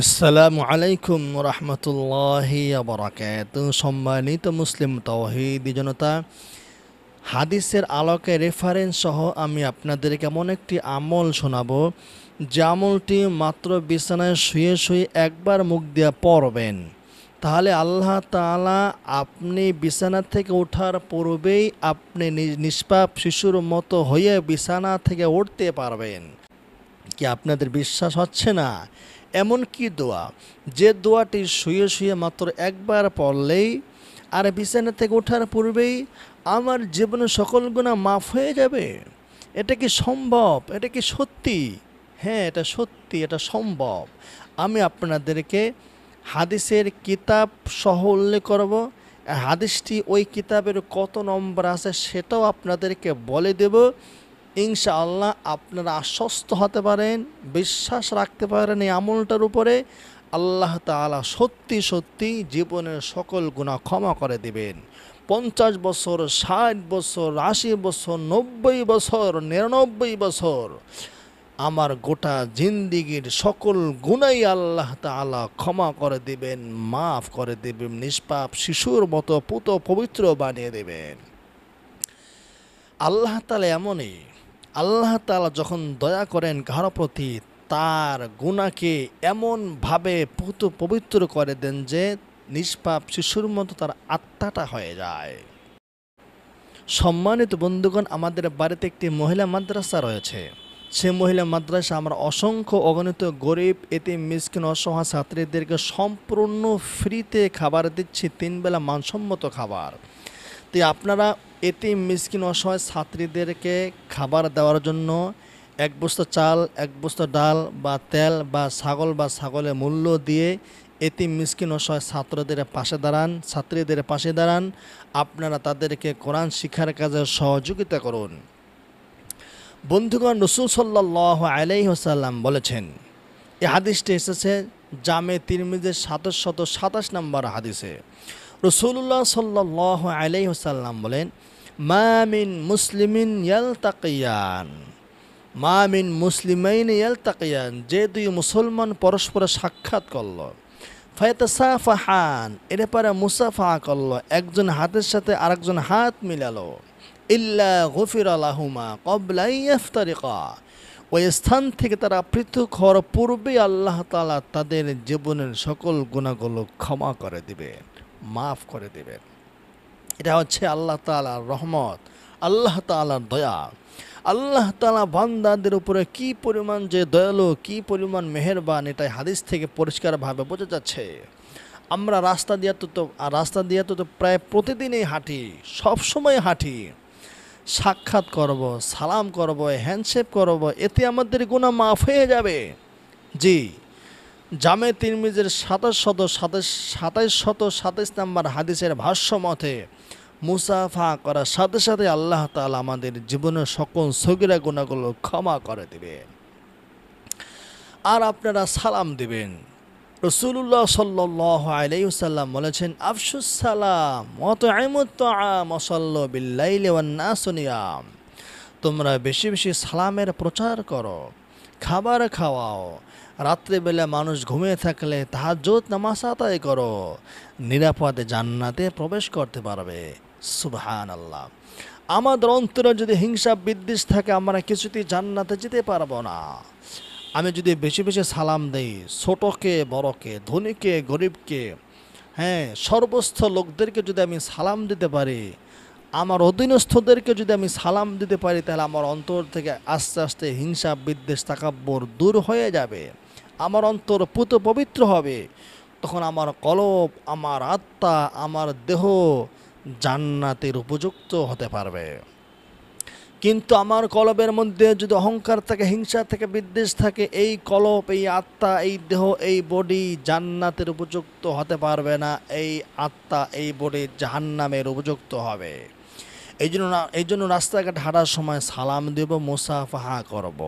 আসসালামু আলাইকুম রহমতুল্লাহি বারাকাতুহু। সম্মানিত মুসলিম তাওহীদি জনতা, হাদিসের আলোকে রেফারেন্স সহ আমি আপনাদেরকে এমন একটি আমল শোনাবো, যে আমলটি মাত্র বিছানায় শুয়ে শুয়ে একবার মুখ দিয়ে পড়বেন, তাহলে আল্লাহ তাআলা আপনি বিছানা থেকে ওঠার পূর্বেই আপনি নিষ্পাপ শিশুর মতো হয়ে বিছানা থেকে উঠতে পারবেন। কি আপনাদের বিশ্বাস হচ্ছে না? এমন কি দোয়া, যে দোয়াটি শুয়ে শুয়ে মাত্র একবার পড়লেই আর বিছানা থেকে ওঠার পূর্বেই আমার জীবনের সকল গুনাহ মাফ হয়ে যাবে। এটা কি সম্ভব? এটা কি সত্যি? হ্যাঁ, এটা সত্যি, এটা সম্ভব। আমি আপনাদেরকে হাদিসের কিতাব সহ উল্লেখ করব। হাদিসটি ওই কিতাবের কত নম্বর আছে সেটাও আপনাদেরকে বলে দেব। ইনশাআল্লাহ আপনারা আশ্বস্ত হতে পারেন, বিশ্বাস রাখতে পারেন এই আমলটার উপরে। আল্লাহ তাআলা সত্যি সত্যি জীবনের সকল গুনাহ ক্ষমা করে দিবেন। 50 বছর, 60 বছর, 80 বছর, 90 বছর, 99 বছর, আমার গোটা জিন্দিগির সকল গুনাই আল্লাহ তাআলা ক্ষমা করে দিবেন, মাফ করে দিবেন, নিষ্পাপ শিশুর মতো পুত পবিত্র বানিয়ে দেবেন। আল্লাহ তাআলা এমনই, আল্লাহ তাআলা যখন দয়া করেন কারো প্রতি, তার গুনাহকে এমনভাবে পবিত্র করে দেন যে নিষ্পাপ শিশুর মতো তার আত্মাটা হয়ে যায়। সম্মানিত বন্ধুগণ, আমাদের বাড়িতে একটি মহিলা মাদ্রাসা রয়েছে। সে মহিলা মাদ্রাসা আমরা অসংখ্য অগণিত গরিব, এতিম, মিসকিন, অসহায় ছাত্রীদেরকে সম্পূর্ণ ফ্রিতে খাবার দিচ্ছি, 3 বেলা মানসম্মত খাবার। তাই আপনারা এতিম, মিসকিন, অসহায় ছাত্রীদেরকে খাবার দেওয়ার জন্য 1 বস্তা চাল, 1 বস্তা ডাল বা তেল বা ছাগলের মূল্য দিয়ে এতিম, মিসকিন, অসহায় ছাত্রদের পাশে দাঁড়ান, ছাত্রীদের পাশে দাঁড়ান। আপনারা তাদেরকে কোরআন শিক্ষার কাজে সহযোগিতা করুন। বন্ধুগণ, রাসূল সাল্লাল্লাহু আলাইহি ওয়াসাল্লাম বলেছেন, এই হাদিসটি এসেছে জামে তিরমিজির 727 নম্বর হাদিসে। রাসূলুল্লাহ সাল্লাল্লাহু আলাইহি ওয়াসাল্লাম বলেন, মা মিন মুসলিমিন ইয়ালতাকিয়ান, মা মিন মুসলিমাইন ইয়ালতাকিয়ান, যে 2 মুসলমান পরস্পর সাক্ষাৎ করল, ফায়াতাসাফাহান, এরপরে মুসাফা করল, একজন হাতের সাথে আরেকজন হাত মিলালো, ইল্লা গুফিরা লাহুমা ক্বাবলা ইয়াফতারিকা, ওই স্থান থেকে তারা পৃথক হওয়ার পূর্বে আল্লাহ তাআলা তাদের জীবনের সকল গুনাহগুলো ক্ষমা করে দিবেন, মাফ করে দেবেন। এটা হচ্ছে আল্লাহ তাআলার রহমত, আল্লাহ তাআলার দয়া। আল্লাহ তাআলা বান্দাদের উপরে কি পরিমাণ যে দয়ালু, কি পরিমাণ মেহেরবান, এটাই হাদিস থেকে পরিষ্কারভাবে বোঝা যাচ্ছে। আমরা রাস্তা দিয়ে তো প্রায় প্রতিদিনই হাঁটি, সবসময় হাঁটি, সাক্ষাৎ করব, সালাম করব, হ্যান্ডশেক করব, এতে আমাদের গুনাহ মাফ হয়ে যাবে। জি, জামে তিরমিজির 2727 নম্বর হাদিসের ভাষ্য মতে, মুসাফা করার সাথে সাথে আল্লাহ তাআলা আমাদের জীবনের সকল সগীরা গুনাহগুলো ক্ষমা করে দিবেন। আর আপনারা সালাম দিবেন। রাসূলুল্লাহ সাল্লাল্লাহু আলাইহি ওয়াসাল্লাম বলেছেন, আফশুস সালাম ওয়া তু'ইমুত তুআম ওয়া সাল্লু বিল লাইলি ওয়ান নাসু নিয়াম, তোমরা বেশি বেশি সালামের প্রচার করো, খাবার খাওয়াও, রাত্রিবেলা মানুষ ঘুমিয়ে থাকলে তাহাজ্জুদ নামাজ আদায় করো, নিরাপদে জান্নাতে প্রবেশ করতে পারবে। সুবহানাল্লাহ। আমাদের অন্তরে যদি হিংসা বিদ্বেষ থাকে, আমরা কিছুতেই জান্নাতে যেতে পারবো না। আমি যদি বেশি বেশি সালাম দেই, ছোটকে বড়কে, ধনীকে গরিবকে, হ্যাঁ, সর্বস্থ লোকদেরকে যদি আমি সালাম দিতে পারি, আমার অধীনস্থদেরকে যদি আমি সালাম দিতে পারি, তাহলে আমার অন্তর থেকে আস্তে আস্তে হিংসা বিদ্বেষ তাকাব্বর দূর হয়ে যাবে, আমার অন্তর পুত পবিত্র হবে। তখন আমার কলব, আমার আত্মা, আমার দেহ জান্নাতের উপযুক্ত হতে পারবে। কিন্তু আমার কলবের মধ্যে যদি অহংকার থাকে, হিংসা থাকে, বিদ্বেষ থাকে, এই কলব, এই আত্মা, এই দেহ, এই বডি জান্নাতের উপযুক্ত হতে পারবে না। এই আত্মা, এই বডি জাহান্নামের উপযুক্ত হবে। এই জন্য রাস্তাঘাট হাঁটার সময় সালাম দেব, মুসাফাহা করব।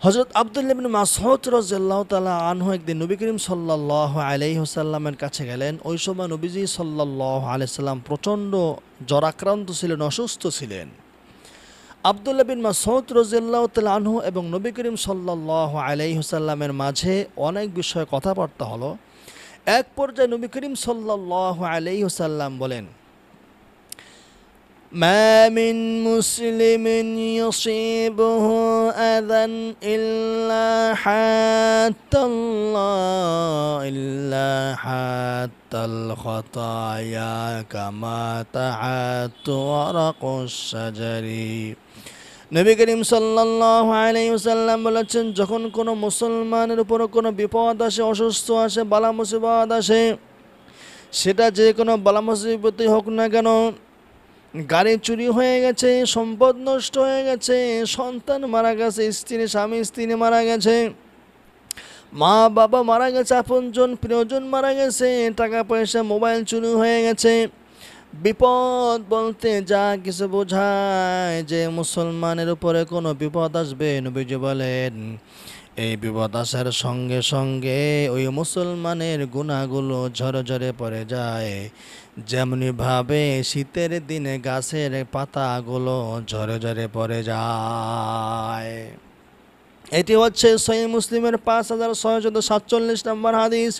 হযরত আব্দুল্লাহ ইবনে মাসউদ রাদিয়াল্লাহু তাআলা আনহু একদিন নবী করিম সাল্লাল্লাহু আলাইহি ওয়াসাল্লামের কাছে গেলেন। ওই সময় নবীজি সাল্লাল্লাহু আলাইহি সাল্লাম প্রচণ্ড জ্বরাক্রান্ত ছিলেন, অসুস্থ ছিলেন। আব্দুল্লাহ বিন মাসউদ রাদিয়াল্লাহু তাআলা আনহু এবং নবী করিম সাল্লাল্লাহু আলাইহি ওয়াসাল্লামের মাঝে অনেক বিষয়ে কথাবার্তা হলো। এক পর্যায়ে নবী করিম সাল্লাল্লাহু আলাইহি ওয়াসাল্লাম বলেন, মা মিন মুসলিমিন ইউসিবুহু আযান ইল্লা হাত্তাল খাতায়া কামা তাহাত্তু ওয়ারাকুশ শাজারি। নবী করিম সাল্লাল্লাহু আলাইহি ওয়াসাল্লাম বলেছেন, যখন কোনো মুসলমানের উপর কোনো বিপদ আসে, অসুস্থ আসে, বালা মুসিবত আসে, সেটা যে কোনো বালা মুসিবতই হোক না কেন, গাড়ি চুরি হয়ে গেছে, সম্পদ নষ্ট হয়ে গেছে, সন্তান মারা গেছে, স্বামী স্ত্রী মারা গেছে, মা বাবা মারা গেছে, আপনজন প্রিয়জন মারা গেছে, টাকা পয়সা মোবাইল চুরি হয়ে গেছে, বিপদ বলতে যা কিছু বোঝায় যে মুসলমানের উপরে কোনো বিপদ আসবে, নবীজি বলেন এই বিপদ আসার সঙ্গে সঙ্গে ওই মুসলমানের গুনাহগুলো ঝরে ঝরে পড়ে যায়, যেমনিভাবে শীতের দিনে গাছের পাতাগুলো ঝরে ঝরে পড়ে যায়। এটি হচ্ছে সহিহ মুসলিমের 5647 নম্বর হাদিস।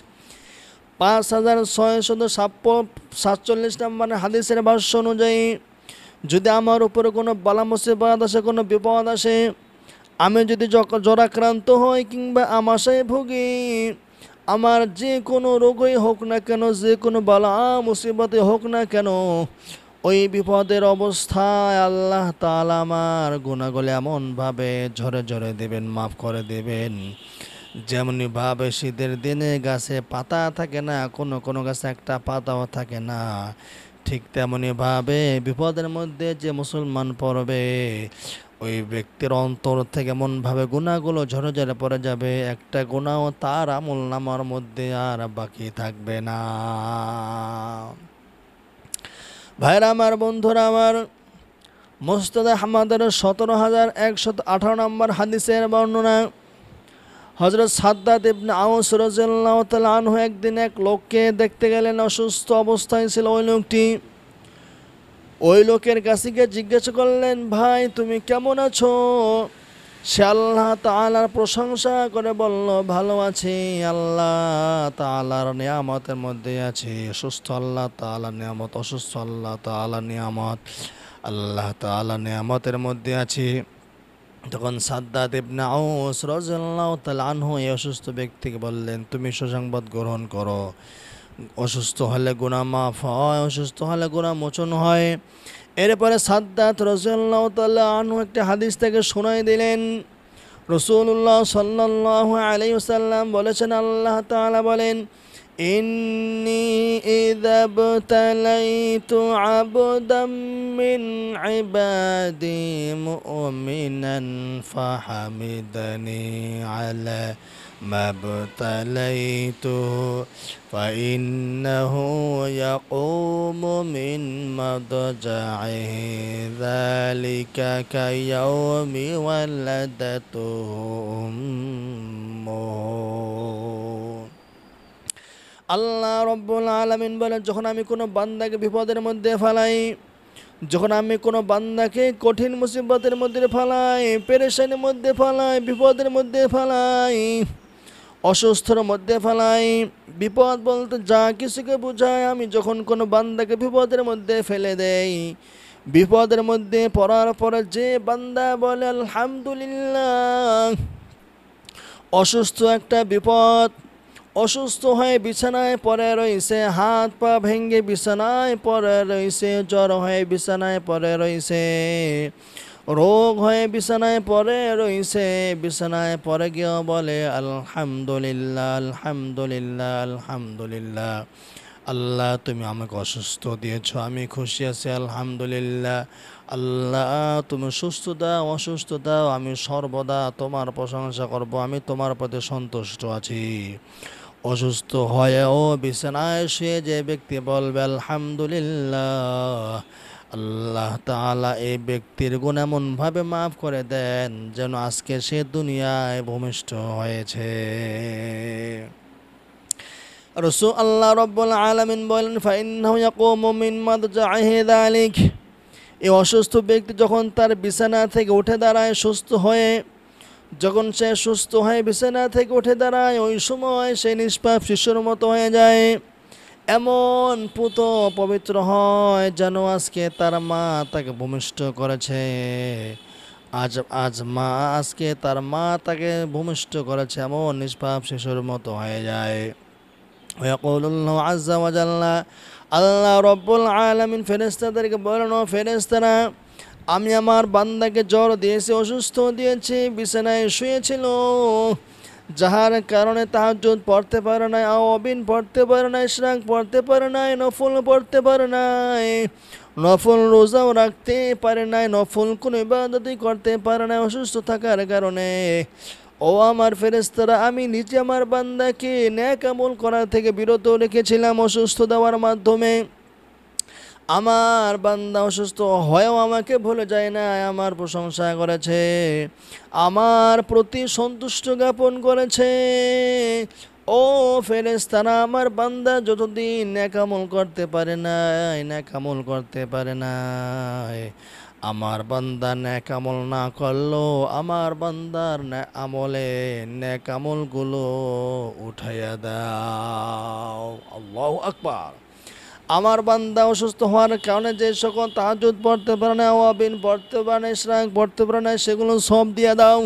5647 নম্বর হাদিসের ভাষ্য অনুযায়ী, যদি আমার উপরে কোনো বালা মুসিবত আসে, কোনো বিপদ আসে, আমি যদি জ্বরাক্রান্ত হই কিংবা আমাশায় ভুগি, আমার যে কোনো রোগই হোক না কেন, যে কোনো বালা মুসিবতে হোক না কেন, ওই বিপদের অবস্থায় আল্লাহ তাআলা আমার গুনাহগুলো এমনভাবে ঝরে ঝরে দেবেন, মাফ করে দেবেন, যেমনিভাবে শীতের দিনে গাছে পাতা থাকে না, কোনো কোনো গাছে একটা পাতাও থাকে না, ঠিক তেমনিভাবে বিপদের মধ্যে যে মুসলমান পড়বে, ওই ব্যক্তির অন্তর থেকে এমনভাবে গুনাহগুলো ঝরে ঝরে পড়ে যাবে, একটা গুনাহও তার আমল নামার মধ্যে আর বাকি থাকবে না। ভাইরা আমার, বন্ধুরা আমার, মুসনাদ আহমদের 17118 নম্বর হাদিসের বর্ণনা, হযরত সাদ্দাত ইবনে আওস রাদিয়াল্লাহু তাআলা আনহু একদিন এক লোককে দেখতে গেলেন। অসুস্থ অবস্থায় ছিল ওই লোকটি। ওই লোকের কাছে গিয়ে জিজ্ঞাসা করলেন, ভাই তুমি কেমন আছো? সে আল্লাহ তাআলার প্রশংসা করে বলল, ভালো আছি, আল্লাহ তাআলার নিয়ামতের মধ্যে আছি। সুস্থ আল্লাহ তাআলার নিয়ামত, অসুস্থ আল্লাহ তাআলার নিয়ামত, আল্লাহ তাআলার নিয়ামতের মধ্যে আছি। তখন সাদ্দাত ইবনে আওস রাদিয়াল্লাহু তাআলা আনহু এই অসুস্থ ব্যক্তিকে বললেন, তুমি সুসংবাদ গ্রহণ করো, অসুস্থ হলে গুনাহ মাফ হয়, অসুস্থ হলে গুনাহ মোচন হয়। এরপরে সাদ্দাত রাদিয়াল্লাহু তাআলা আনহু একটা হাদিস থেকে শোনাই দিলেন। রাসূলুল্লাহ সাল্লাল্লাহু আলাইহি ওয়াসাল্লাম বলেছেন, আল্লাহ তাআলা বলেন, ইন্নী ইযা বতালাইতু আবদাম মিন ইবাদি মুমিনান ফাহামিদানি আলা মাবতালাইতুহু ফাইন্নাহু ইয়াকুমু মিন মাদজাইহি যালিকা কায়াউমি ওয়ালাদাতুহু উম্মুহু। আল্লাহ রব্বুল আলামিন বলেন, যখন আমি কোনো বান্দাকে বিপদের মধ্যে ফেলাই, যখন আমি কোনো বান্দাকে কঠিন মুসিবতের মধ্যে ফেলাই, পেরেশানির মধ্যে ফেলাই, বিপদের মধ্যে ফেলাই, অসুস্থর মধ্যে ফেলাই, বিপদ বলতে যা কিছুকে বোঝায়, আমি যখন কোনো বান্দাকে বিপদের মধ্যে ফেলে দেই, বিপদের মধ্যে পড়ার পরে যে বান্দা বলে আলহামদুলিল্লাহ, অসুস্থ একটা বিপদ, অসুস্থ হয়ে বিছানায় পড়ে রয়েছে, হাত পা ভেঙে বিছানায় পড়ে রয়েছে, জ্বর হয়ে বিছানায় পড়ে রয়েছে, রোগ হয়ে বিছানায় পড়ে রয়েছে, বিছানায় পড়ে গিয়েও বলে আলহামদুলিল্লাহ, আলহামদুলিল্লাহ, আলহামদুলিল্লাহ, আল্লাহ তুমি আমাকে অসুস্থ দিয়েছ, আমি খুশি আছি, আলহামদুলিল্লাহ, আল্লাহ তুমি সুস্থ দাও, অসুস্থ দাও, আমি সর্বদা তোমার প্রশংসা করব, আমি তোমার প্রতি সন্তুষ্ট আছি। অসুস্থ হয়েও বিছানায় শুয়ে যে ব্যক্তি বলবে আলহামদুলিল্লাহ, আল্লাহ তাআলা এই ব্যক্তির গুনাহ এমনভাবে মাফ করে দেন যেন আজকে সে দুনিয়ায় ভূমিষ্ঠ হয়েছে। রাসূল আল্লাহ রাব্বুল আলামিন বলেন, ফাইন্নাহু ইয়াকুমু মিন মাদজাইহি যালিক, এই অসুস্থ ব্যক্তি যখন তার বিছানা থেকে উঠে দাঁড়ায় সুস্থ হয়ে, যখন সে সুস্থ হয়ে বিছানা থেকে উঠে দাঁড়ায়, ওই সময় সে নিষ্পাপ শিশুর মতো হয়ে যায়। এমন পুত পবিত্র হয় যেন আজকে তার মা তাকে ভূমিষ্ঠ করেছে। আজ আজ মা আজকে তার মা তাকে ভূমিষ্ঠ করেছে, এমন নিষ্পাপ শিশুর মতো হয়ে যায়। ওয়াকুলুল্লাহু আযজা ওয়া জাল্লা, আল্লাহ রব্বুল আলামিন ফেরেশতাদেরকে বলেন, ও ফেরেশতারা, আমি আমার বান্দাকে জ্বর দিয়েছি, অসুস্থ দিয়েছি, বিছানায় শুয়েছিল, যাহার কারণে তাহাজ্জুদ পড়তে পারে নাই, আওয়াবিন পড়তে পারে নাই, ইশরাক পড়তে পারে নাই, নফল পড়তে পারে নাই, নফল রোজাও রাখতে পারে নাই, নফল কোনো ইবাদতই করতে পারে নাই অসুস্থ থাকার কারণে। ও আমার ফেরেশতারা, আমি নিজে আমার বান্দাকে নেক আমল করা থেকে বিরত রেখেছিলাম অসুস্থ দেওয়ার মাধ্যমে। আমার বান্দা অসুস্থ হয়েও আমাকে ভুলে যায় না, আমার প্রশংসা করেছে, আমার প্রতি সন্তুষ্ট জ্ঞাপন করেছে। ও ফেরেশতারা, আমার বান্দা যতদিন নেক আমল করতে পারে নাই, নেক আমল করতে পারে নাই, আমার বান্দা নেক আমল না করলো, আমার বান্দার আমলে নেক আমলগুলো উঠাইয়া দাও। আল্লাহু আকবার। আমার বান্দা অসুস্থ হওয়ার কারণে যে সকল তাহাজ্জুদ পড়তে পারে না, আওয়াবিন পড়তে পারে না, ইশরাক পড়তে পারে না, সেগুলো সব দিয়ে দাও।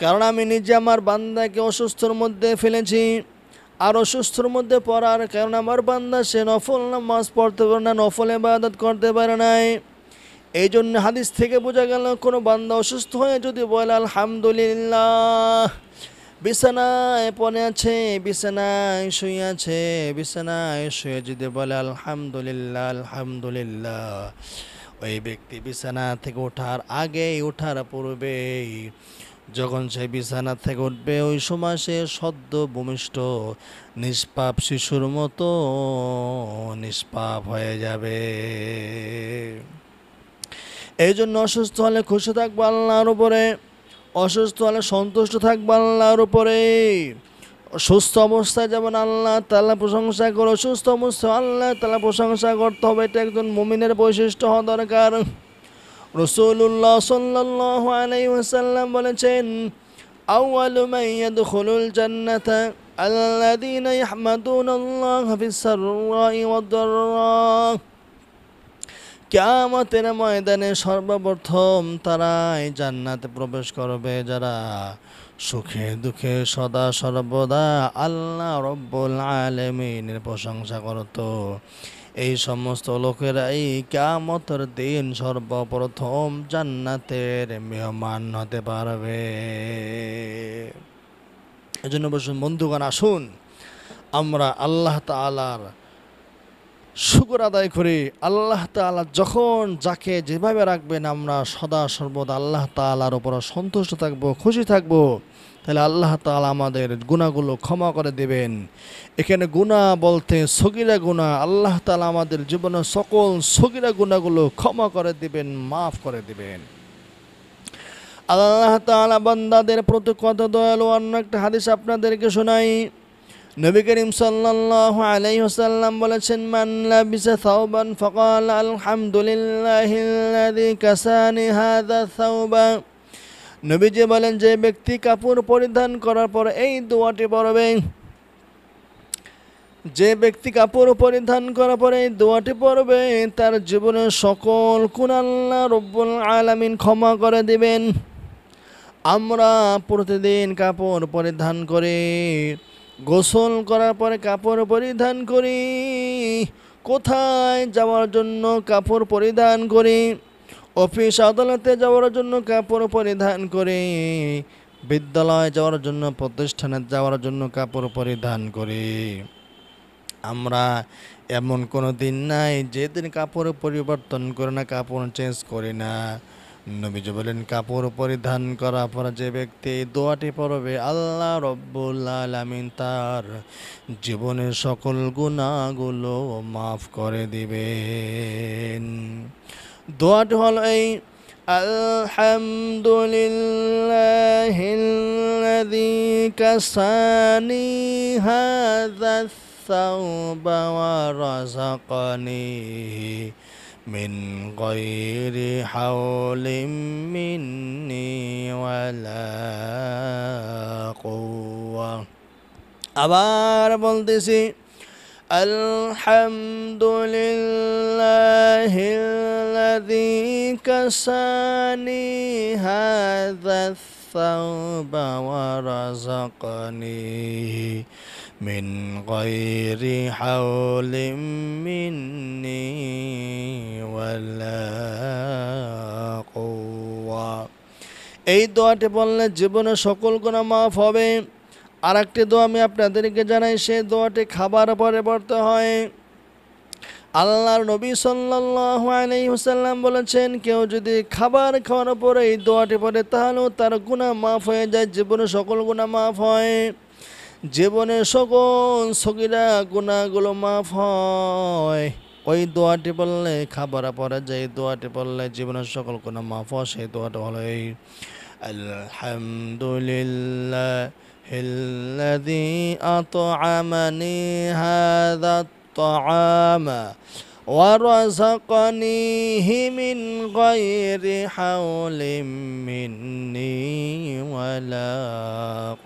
কারণ আমি নিজে আমার বান্দাকে অসুস্থর মধ্যে ফেলেছি। আর অসুস্থর মধ্যে পড়ার কারণে আমার বান্দা সে নফল নামাজ পড়তে পারে না, নফল ইবাদত করতে পারে নাই। এই জন্য হাদিস থেকে বোঝা গেল, কোনো বান্দা অসুস্থ হয়ে যদি বলে আলহামদুলিল্লাহ, বিছানায় পড়ে আছে, বিছানায় শুয়ে আছে, বিছানায় শুয়ে যদি বলে আলহামদুলিল্লাহ আলহামদুলিল্লাহ, ওই ব্যক্তি বিছানা থেকে ওঠার আগেই, ওঠার পূর্বেই, যখন সে বিছানা থেকে উঠবে, ওই সময় সে সদ্য ভূমিষ্ঠ নিষ্পাপ শিশুর মতো নিষ্পাপ হয়ে যাবে। এই জন্য অসুস্থ হলে খুশি থাকবো আল্লাহর উপরে, অসুস্থ হলে সন্তুষ্ট থাকবো আল্লাহর উপরে। সুস্থ অবস্থায় যেমন আল্লাহ তাআলা প্রশংসা করে, অসুস্থ অবস্থায় আল্লাহ তাআলা প্রশংসা করতে হবে। এটা একজন মুমিনের বৈশিষ্ট্য হওয়া দরকার। রাসূলুল্লাহ সাল্লাল্লাহু আলাইহি ওয়াসাল্লাম বলেছেন, আউয়ালু মান ইয়াদখুলুল জান্নাতা আল্লাযীনা ইয়াহমাদুনাল্লাহ ফিস সাররাই ওয়াদ দাররা। কিয়ামতের ময়দানে সর্বপ্রথম তারাই জান্নাতে প্রবেশ করবে যারা সুখে দুঃখে সদা সর্বদা আল্লাহ রব্বুল আলামিনের প্রশংসা করত। এই সমস্ত লোকেরাই কিয়ামতের দিন সর্বপ্রথম জান্নাতের মেহমান হতে পারবে। এজন্য বন্ধুগণ, আসুন আমরা আল্লাহ তাআলার শুকর আদায় করি। আল্লাহ তাআলা যখন যাকে যেভাবে রাখবেন, আমরা সদা সর্বদা আল্লাহ তাআলার উপর সন্তুষ্ট থাকব, খুশি থাকব, তাহলে আল্লাহ তাআলা আমাদের গুনাহগুলো ক্ষমা করে দেবেন। এখানে গুনাহ বলতে সগীরা গুনাহ, আল্লাহ তাআলা আমাদের জীবনের সকল সগীরা গুনাহগুলো ক্ষমা করে দিবেন, মাফ করে দিবেন। আল্লাহ তাআলা বান্দাদের প্রতি কত দয়ালু। অন্য একটা হাদিস আপনাদেরকে শোনাই। নবী করিম সাল্লাল্লাহু আলাইহি ওয়াসাল্লাম বলেছেন, মান লাবিসা থাওবান ফাকাল আলহামদুলিল্লাহিল্লাযী কাসানি হাযা থাওবা। নবীজি বলেন, যে ব্যক্তি কাপড় পরিধান করার পর এই দোয়াটি পড়বে, যে ব্যক্তি কাপড় পরিধান করার পরে এই দোয়াটি পড়বে, তার জীবনের সকল গুনাহ আল্লাহ রব্বুল আলামিন ক্ষমা করে দিবেন। আমরা প্রতিদিন কাপড় পরিধান করে, গোসল করার পরে কাপড় পরিধান করি, কোথায় যাওয়ার জন্য কাপড় পরিধান করি, অফিস আদালতে যাওয়ার জন্য কাপড় পরিধান করি, বিদ্যালয়ে যাওয়ার জন্য, প্রতিষ্ঠানে যাওয়ার জন্য কাপড় পরিধান করি। আমরা এমন কোনো দিন নাই যেদিন কাপড় পরিবর্তন করে না, কাপড় চেঞ্জ করি না। নবীজি বলেন, কাপড় পরিধান করার পর যে ব্যক্তি দোয়াটি পড়বে, আল্লাহ রব্বুল আলামিন তার জীবনের সকল গুনাহগুলো মাফ করে দিবেন। দোয়াটি হলো এই, আলহামদুলিল্লাহিল্লাযী কাসানি হাযা الثوب ورزقني من غير حول مني ولا قوة আবার বলতেছি আলহামদুলিল্লাহিল্লাযী কাসানি হাযা الثوب ورزقنيه من غير حول مني ولا قوة এই দোয়াটি বললে জীবনের সকল গুনাহ মাফ হবে। আর একটি দোয়া আমি আপনাদেরকে জানাই, সেই দোয়াটি খাবার পরে পড়তে হয়। আল্লাহর নবী সাল্লাল্লাহু আলাইহি ওয়াসাল্লাম বলেছেন, কেউ যদি খাবার খাওয়ার পরে এই দোয়াটি পড়ে তাহলেও তার গুনাহ মাফ হয়ে যায়, জীবনের সকল গুনাহ মাফ হয়, জীবনের সকল সগীরা গুনাহগুলো মাফ হয়। ওই দোয়াটি বললে খাবার পরে যে দোয়াটি বললে জীবনের সকল গুনাহ মাফ হয়, সেই দোয়াটা হলো এই আলহামদুলিল্লাহিল্লাযী আত'আমানি হাযা الطعام ورزقنيه من غير حول مني ولا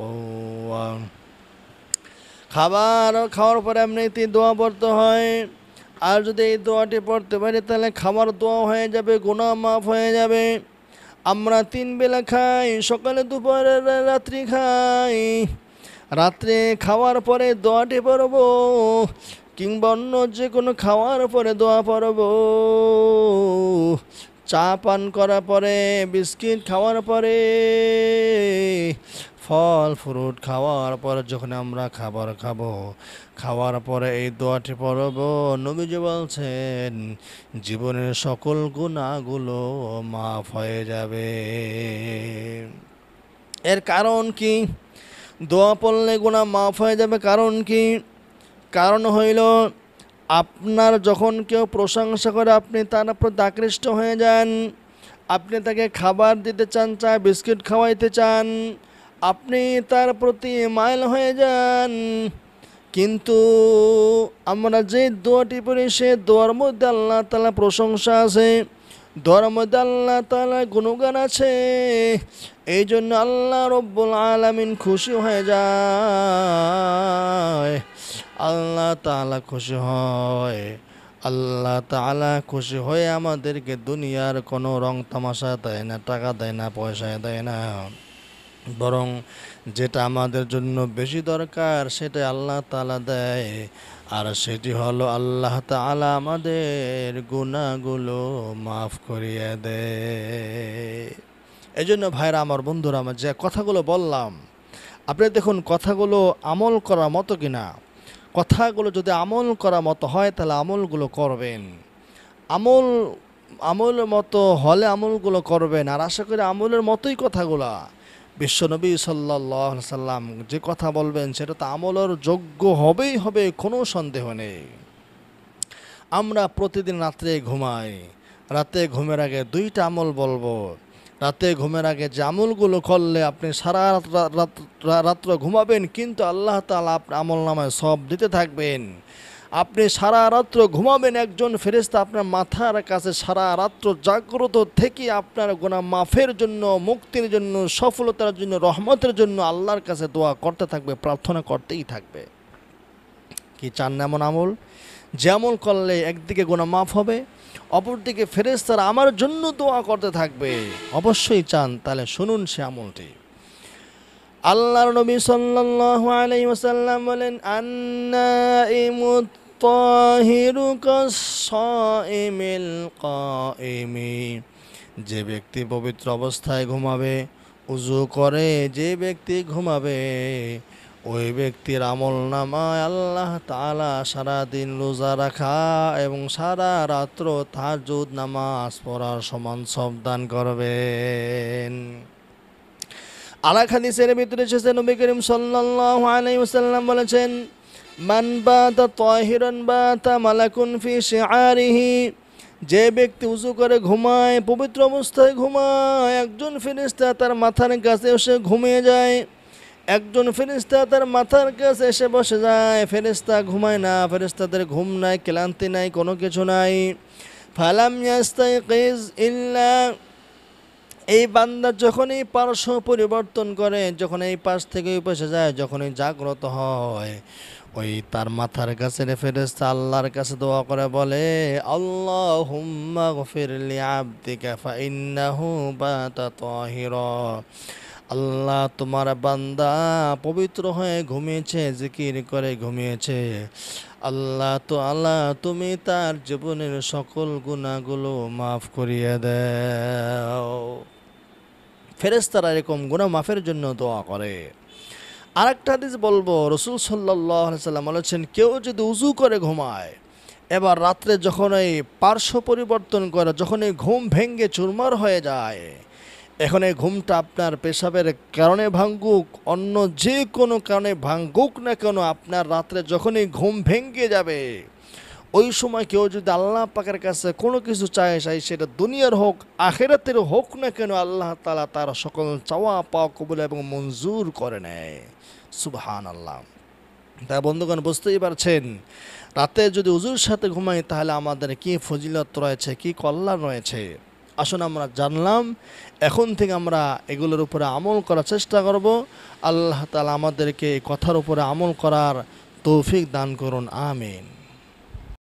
قوة খাবার খাওয়ার পরে এমনিতে দোয়া পড়তে হয়। আর যদি এই দোয়াটি পড়তে পারি তাহলে খাবার দোয়া হয়ে যাবে, গুনাহ মাফ হয়ে যাবে। আমরা 3 বেলা খাই, সকালে দুপুরে রাত্রি খাই। রাত্রে খাওয়ার পরে দোয়াটি পড়ব, কিংবা অন্য যে কোনো খাওয়ার পরে দোয়া পড়ব। চা পান করার পরে, বিস্কিট খাওয়ার পরে, ফল ফ্রুট খাওয়ার পরে যখন আমরা খাবার খাবো, খাওয়ার পরে এই দোয়াটি পড়ব। নবীজি বলছেন জীবনের সকল গুনাহগুলো মাফ হয়ে যাবে। এর কারণ কি? দোয়া পড়লে গুনাহ মাফ হয়ে যাবে কারণ কি? কারণ হইল আপনার যখন কেউ প্রশংসা করে আপনি তার প্রতি আকৃষ্ট হয়ে যান, আপনি তাকে খাবার দিতে চান, চা বিস্কিট খাওয়াইতে চান, আপনি তার প্রতি মাইল হয়ে যান। কিন্তু আমরা যে দোয়াটি পড়ি সে দোয়ার মধ্যে আল্লাহ তাআলা প্রশংসা আছে, দোয়ার মধ্যে আল্লাহ তাআলা গুণগান আছে। এই জন্য আল্লাহ রব্বুল আলামিন খুশি হয়ে যায়, আল্লাহ তাআলা খুশি হয়। আল্লাহ তাআলা খুশি হয়ে আমাদেরকে দুনিয়ার কোনো রং তামাশা দেয় না, টাকা দেয় না, পয়সা দেয় না, বরং যেটা আমাদের জন্য বেশি দরকার সেটা আল্লাহ তাআলা দেয়। আর সেটি হলো আল্লাহ তাআলা আমাদের গুনাহগুলো মাফ করিয়ে দেয়। এই জন্য ভাইরা আমার, বন্ধুরা আমার, যে কথাগুলো বললাম আপনি দেখুন কথাগুলো আমল করার মতো কিনা। কথাগুলো যদি আমল করার মতো হয় তাহলে আমলগুলো করবেন, আমলের মতো হলে আমলগুলো করবেন। আর আশা করি আমলের মতোই কথাগুলা বিশ্বনবী সাল্লাল্লাহু আলাইহি সাল্লাম যে কথা বলবেন সেটা তো আমলের যোগ্য হবেই হবে, কোনো সন্দেহ নেই। আমরা প্রতিদিন রাত্রে ঘুমাই, রাতে ঘুমের আগে 2টা আমল বলবো। রাতে ঘুমের আগে যে আমলগুলো করলে আপনি সারা রাত্র ঘুমাবেন, কিন্তু আল্লাহ তাআলা আপনার আমল নামায় সব দিতে থাকবেন। আপনি সারা রাত্র ঘুমাবেন, একজন ফেরেশতা আপনার মাথার কাছে সারা রাত্র জাগ্রত থেকে আপনার গুনাহ মাফের জন্য, মুক্তির জন্য, সফলতার জন্য, রহমতের জন্য আল্লাহর কাছে দোয়া করতে থাকবে, প্রার্থনা করতেই থাকবে। কি চান না এমন আমল? যে আমল করলে একদিকে গুনাহ মাফ হবে, অপরদিকে ফেরেশতারা আমার জন্য দোয়া করতে থাকবে। অবশ্যই চান? তাহলে শুনুন সে আমলটি। আল্লাহর নবী সাল্লাল্লাহু আলাইহি ওয়াসাল্লাম বলেন, আন-নাইমুত তাহিরু কাস-সাইমিল কাইমি। যে ব্যক্তি পবিত্র অবস্থায় ঘুমাবে, উযু করে যে ব্যক্তি ঘুমাবে, ওই ব্যক্তির আমল নামায় আল্লাহ তাআলা সারাদিন রোজা রাখা এবং সারা রাত্র তাহাজ্জুদ নামাজ পড়ার সমান সব দান করবেন। আরেক হাদিসের ভিতরে এসেছে নবী করিম সাল্লাল্লাহু আলাইহি ওয়াসাল্লাম বলেছেন, মান বাতা তাহিরান বাতা মালাকুন ফি শিআরিহি। যে ব্যক্তি উযু করে ঘুমায়, পবিত্র অবস্থায় ঘুমায়, একজন ফেরেশতা তার মাথার কাছে এসে ঘুমিয়ে যায়, একজন ফেরেশতা তার মাথার কাছে এসে বসে যায়। ফেরেশতা ঘুমায় না, ফেরেশতাদের ঘুম নাই, ক্লান্তি নাই, কোনো কিছু নাই। ফালাম ইয়াস্তাইকিজ ইল্লা, এই বান্দা যখনই পার্শ্ব পরিবর্তন করে, যখন এই পাশ থেকে ওই পাশে যায়, যখনই জাগ্রত হয়, ওই তার মাথার কাছে ফেরেশতা আল্লাহর কাছে দোয়া করে বলে, আল্লাহুম্মা গফির লি আবদিকা ফাইন্নাহু বাতা তাহিরা। আল্লাহ, তোমার বান্দা পবিত্র হয়ে ঘুমিয়েছে, জিকির করে ঘুমিয়েছে। আল্লাহ তো আল্লাহ, তুমি তার জীবনের সকল গুনাহগুলো মাফ করিয়ে দাও। ফেরেশতারা এরকম গুনাহ মাফের জন্য দোয়া করে। আরেকটা হাদিস বলবো, রাসূল সাল্লাল্লাহু আলাইহি সাল্লাম বলেছেন, কেউ যদি উযু করে ঘুমায়, এবার রাত্রে যখন এই পার্শ্ব পরিবর্তন করে, যখন এই ঘুম ভেঙে চুরমার হয়ে যায়, এখন এই ঘুমটা আপনার পেশাবের কারণে ভাঙ্গুক, অন্য যে কোনো কারণে ভাঙ্গুক না কেন, আপনার রাত্রে যখনই ঘুম ভেঙে যাবে, ওই সময় কেউ যদি আল্লাহ পাকের কাছে কোনো কিছু চায়, সেটা দুনিয়ার হোক আখিরাতের হোক না কেন, আল্লাহ তাআলা তার সকল চাওয়া পাওয়া কবুল এবং মঞ্জুর করে নেয়। সুবহানাল্লাহ। তাই বন্ধুগণ, বুঝতেই পারছেন, রাতে যদি উজুর সাথে ঘুমাই তাহলে আমাদের কি ফজিলত রয়েছে, কি কল্যাণ রয়েছে। আসুন আমরা জানলাম, এখন থেকে আমরা এগুলোর উপরে আমল করার চেষ্টা করব। আল্লাহ তাআলা আমাদেরকে এই কথার উপরে আমল করার তৌফিক দান করুন। আমিন।